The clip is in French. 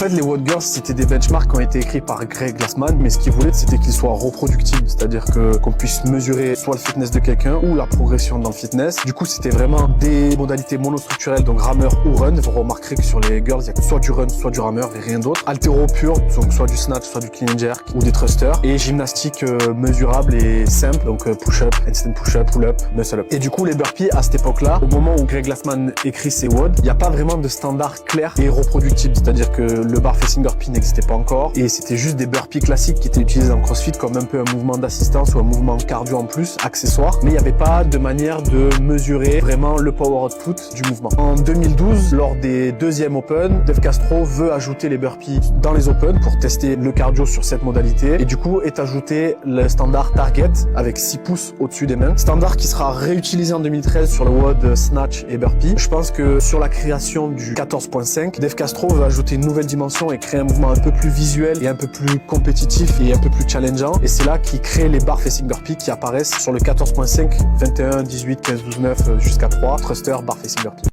En fait, les WOD Girls, c'était des benchmarks qui ont été écrits par Greg Glassman, mais ce qu'il voulait, c'était qu'ils soient reproductibles, c'est-à-dire qu'on puisse mesurer soit le fitness de quelqu'un ou la progression dans le fitness. Du coup, c'était vraiment des modalités monostructurelles, donc rameur ou run. Vous remarquerez que sur les girls, il y a soit du run, soit du rameur et rien d'autre. Altéro pur, donc soit du snatch, soit du clean and jerk ou des thrusters. Et gymnastique mesurable et simple, donc push-up, handstand push-up, pull-up, muscle-up. Et du coup, les burpees, à cette époque-là, au moment où Greg Glassman écrit ses WOD, il n'y a pas vraiment de standard clair et reproductible, c'est-à-dire que le bar facing burpee n'existait pas encore et c'était juste des burpees classiques qui étaient utilisés en CrossFit comme un peu un mouvement d'assistance ou un mouvement cardio en plus, accessoire, mais il n'y avait pas de manière de mesurer vraiment le power output du mouvement. En 2012, lors des deuxièmes Open, Dave Castro veut ajouter les burpees dans les Open pour tester le cardio sur cette modalité et du coup est ajouté le standard Target avec 6 pouces au-dessus des mains, standard qui sera réutilisé en 2013 sur le WOD Snatch et Burpee. Je pense que sur la création du 14.5, Dave Castro veut ajouter une nouvelle dimension et créer un mouvement un peu plus visuel et un peu plus compétitif et un peu plus challengeant. Et c'est là qu'il crée les bar facing burpee qui apparaissent sur le 14.5, 21, 18, 15, 12, 9 jusqu'à 3, thruster, bar facing burpee.